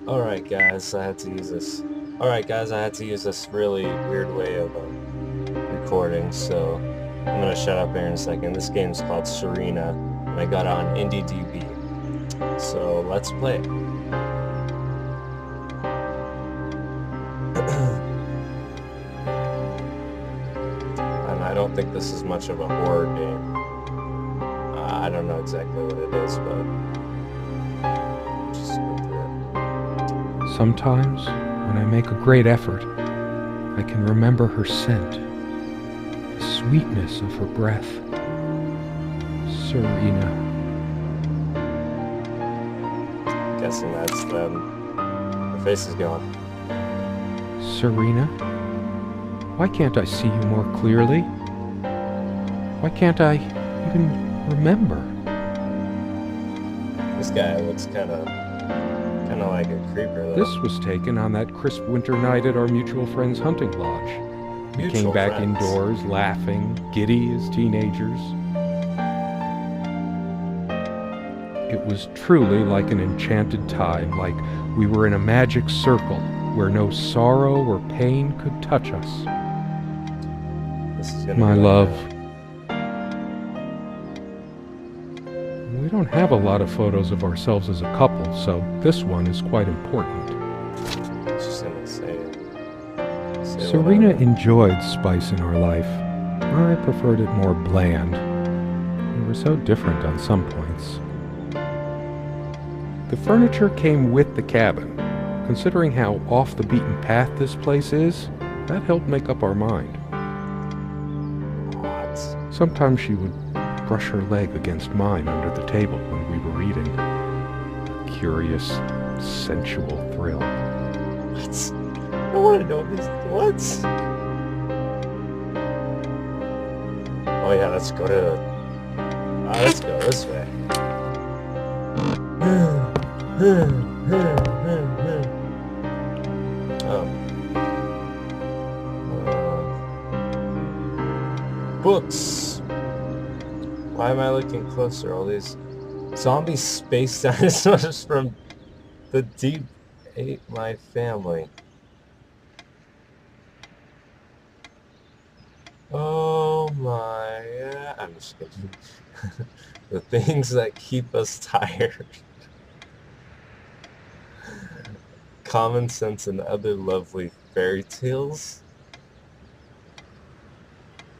Alright guys, I had to use this. Alright guys, I had to use this really weird way of recording, so I'm gonna shut up here in a second. This game is called Serena, and I got it on IndieDB. So let's play it. And I don't think this is much of a horror game. I don't know exactly what it is, but just go through it. Sometimes, when I make a great effort, I can remember her scent, the sweetness of her breath. Serena. Guessing that's them. Her face is gone. Serena? Why can't I see you more clearly? Why can't I even remember? This guy looks kind of like a creeper, though. This was taken on that crisp winter night at our mutual friend's hunting lodge. We came back indoors, laughing, giddy as teenagers. It was truly like an enchanted time, like we were in a magic circle where no sorrow or pain could touch us. This is gonna My be love. We don't have a lot of photos of ourselves as a couple, so this one is quite important. Just gonna say Serena enjoyed spice in our life. I preferred it more bland. We were so different on some points. The furniture came with the cabin. Considering how off the beaten path this place is, that helped make up our mind. What? Sometimes she would brush her leg against mine under the table when we were reading. A curious, sensual thrill. What? I want to know this. What? Oh yeah, let's go let's go this way. Books. Why am I looking closer? All these zombie space dinosaurs from the deep ate my family. Oh my, I'm just kidding. The things that keep us tired. Common Sense and Other Lovely Fairy Tales.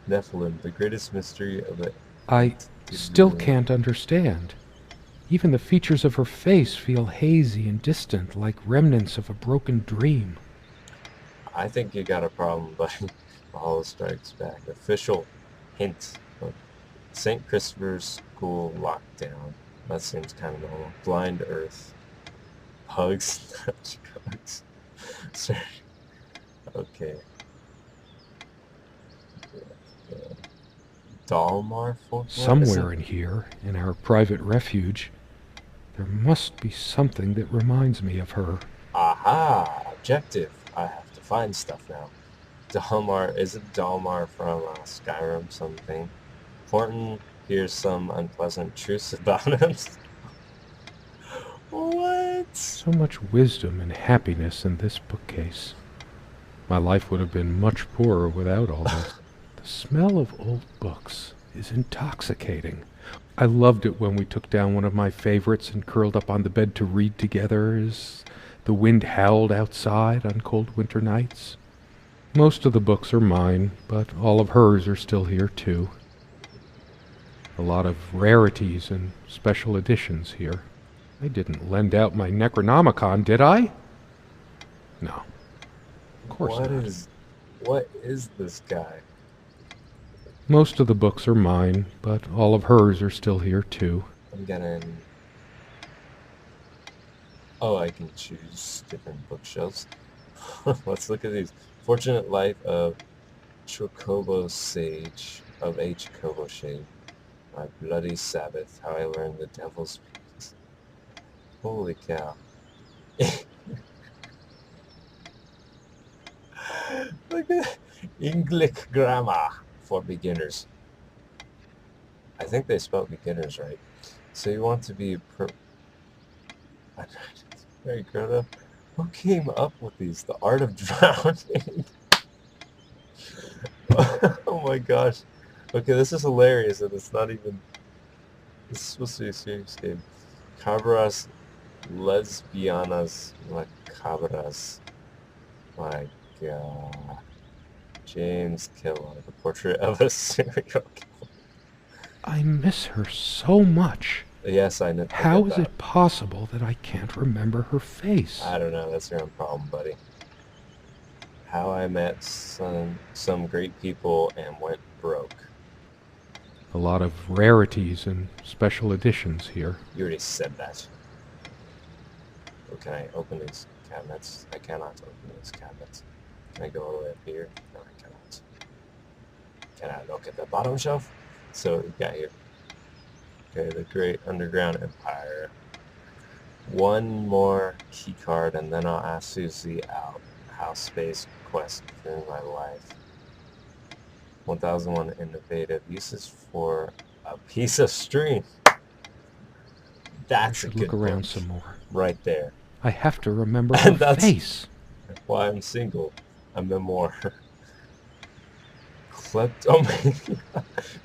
Nephilim, the greatest mystery of the... I still can't understand. Even the features of her face feel hazy and distant, like remnants of a broken dream. I think you got a problem, buddy. Hollow Strikes Back. Official hint of St. Christopher's School lockdown. That seems kind of normal. Blind Earth. Hugs. Hugs. Sorry. Okay. Dalmar folklore? Somewhere in here, in our private refuge, there must be something that reminds me of her. Aha! Objective. I have to find stuff now. Dalmar, is it Dalmar from Skyrim something? Horton hears some unpleasant truths about him. What? So much wisdom and happiness in this bookcase. My life would have been much poorer without all this. The smell of old books is intoxicating. I loved it when we took down one of my favorites and curled up on the bed to read together as the wind howled outside on cold winter nights. Most of the books are mine, but all of hers are still here too. A lot of rarities and special editions here. I didn't lend out my Necronomicon, did I? No. Of course not. What is this guy? Most of the books are mine, but all of hers are still here too. I'm gonna... Oh, I can choose different bookshelves. Let's look at these. Fortunate Life of Chocobo Sage, of A. Chocobo Shade. My Bloody Sabbath, How I Learned the Devil's Peace. Holy cow. Look at English grammar for beginners. I think they spelled beginners right. So you want to be very grown up. Who came up with these? The art of drowning. Oh my gosh. Okay, this is hilarious, and it's not even. This is supposed to be a serious game. Cabras lesbianas macabras. My God. James Killer, the portrait of a serial killer. I miss her so much. Yes, I How get is that. it possible that I can't remember her face? I don't know. That's your own problem, buddy. How I met some great people and went broke. A lot of rarities and special editions here. You already said that. Oh, can I open these cabinets? I cannot open these cabinets. Can I go all the way up here? No, I cannot. Can I look at the bottom shelf? So what we got here. Okay, the Great Underground Empire. One more key card, and then I'll ask Susie out. How space quest in my life. 1001 innovative uses for a piece of string. That's a I should good look around book some more. right there. I have to remember her And that's face. why I'm single. A memoir. Kleptomania.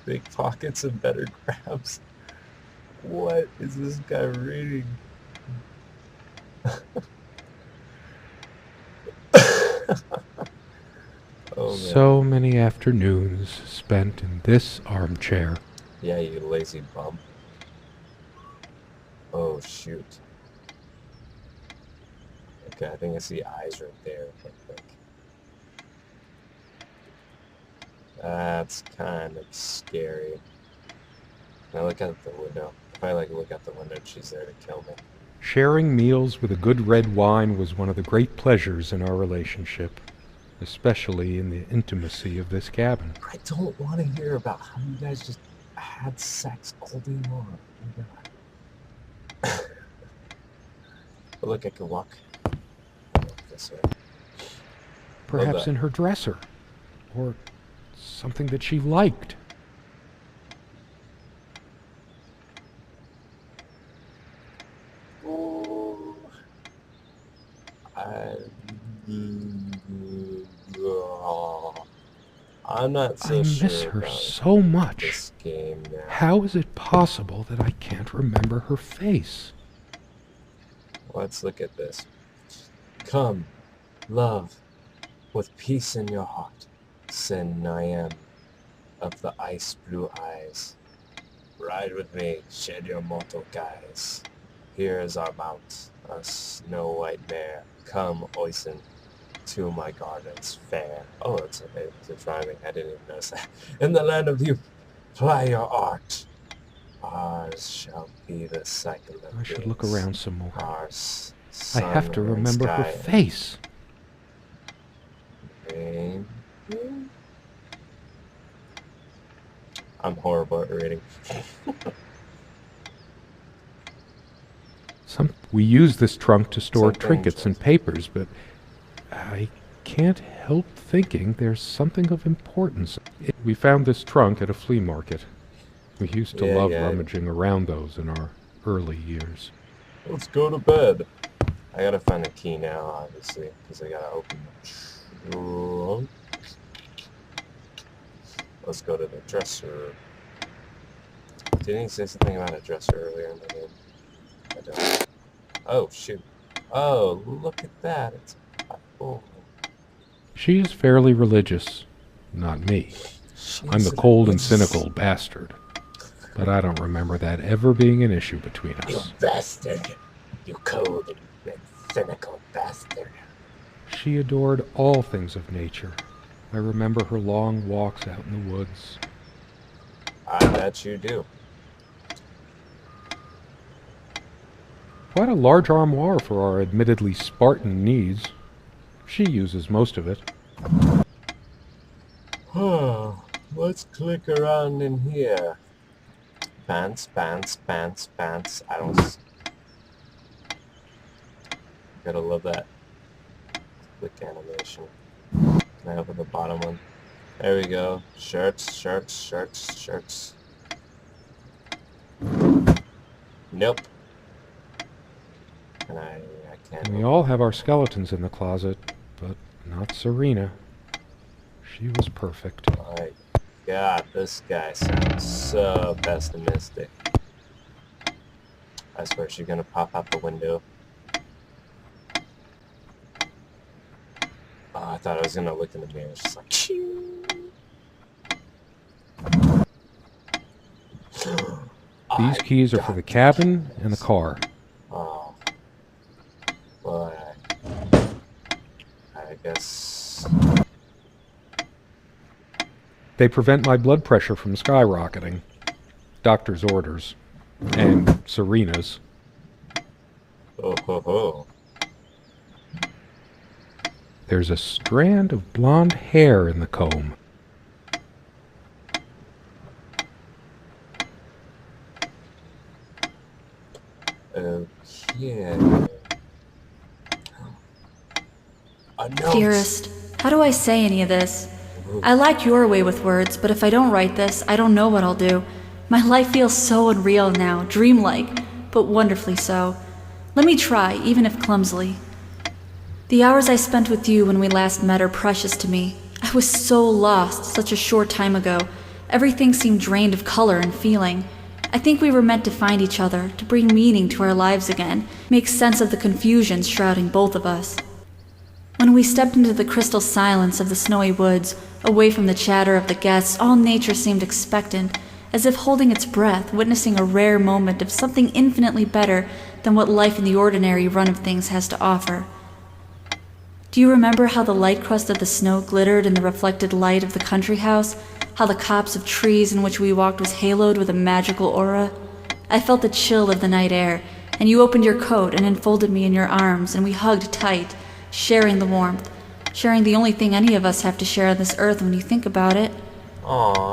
Big pockets and better grabs. What is this guy reading? Oh man. So many afternoons spent in this armchair. Yeah, you lazy bum. Oh shoot. Okay, I think I see eyes right there. I think. That's kind of scary. Can I look out the window? If I look out the window, she's there to kill me. Sharing meals with a good red wine was one of the great pleasures in our relationship, especially in the intimacy of this cabin. I don't want to hear about how you guys just had sex all day long. Oh my God. But look, I can walk this way. Perhaps in her dresser, or something that she liked. Ooh. I'm not so I sure miss her about so much. this game now. How is it possible that I can't remember her face? Let's look at this. Come, love, with peace in your heart, send Niam of the ice blue eyes. Ride with me, shed your mortal guise. Here is our mount, a snow white mare. Come, Oisin, to my gardens fair. Oh, it's rhyming. I didn't even notice that. In the land of youth, ply your art. Ours shall be the cycle of I should look days. around some more. Ours, I have to remember her face. Rain. I'm horrible at reading. We use this trunk to store Something trinkets and papers, but I can't help thinking there's something of importance. We found this trunk at a flea market. We used to love rummaging around those in our early years. Let's go to bed. I gotta find the key now, obviously, because I gotta open the trunk. Let's go to the dresser. Didn't he say something about a dresser earlier in the game? I don't. Oh, shoot. Oh, look at that. It's oh. She is fairly religious. Not me. I'm the cold and cynical bastard. But I don't remember that ever being an issue between us. You bastard. You cold and cynical bastard. She adored all things of nature. I remember her long walks out in the woods. I bet you do. Quite a large armoire for our admittedly Spartan needs. She uses most of it. Let's click around in here. Pants. I don't... Gotta love that click animation. Can I open the bottom one? There we go. Shirts. Nope. I We all have our skeletons in the closet, but not Serena. She was perfect. My God, this guy sounds so pessimistic. I swear she's gonna pop out the window. Oh, I thought I was gonna look in the mirror. It's just like, These keys are for the cabin and the car. Oh, well, I guess. They prevent my blood pressure from skyrocketing. Doctor's orders. And Serena's. Oh ho ho. There's a strand of blonde hair in the comb. Okay. Dearest, how do I say any of this? I like your way with words, but if I don't write this, I don't know what I'll do. My life feels so unreal now, dreamlike, but wonderfully so. Let me try, even if clumsily. The hours I spent with you when we last met are precious to me. I was so lost such a short time ago. Everything seemed drained of color and feeling. I think we were meant to find each other, to bring meaning to our lives again, make sense of the confusion shrouding both of us. When we stepped into the crystal silence of the snowy woods, away from the chatter of the guests, all nature seemed expectant, as if holding its breath, witnessing a rare moment of something infinitely better than what life in the ordinary run of things has to offer. Do you remember how the light crust of the snow glittered in the reflected light of the country house? How the copse of trees in which we walked was haloed with a magical aura? I felt the chill of the night air, and you opened your coat and enfolded me in your arms, and we hugged tight, sharing the warmth, sharing the only thing any of us have to share on this earth when you think about it. Aww.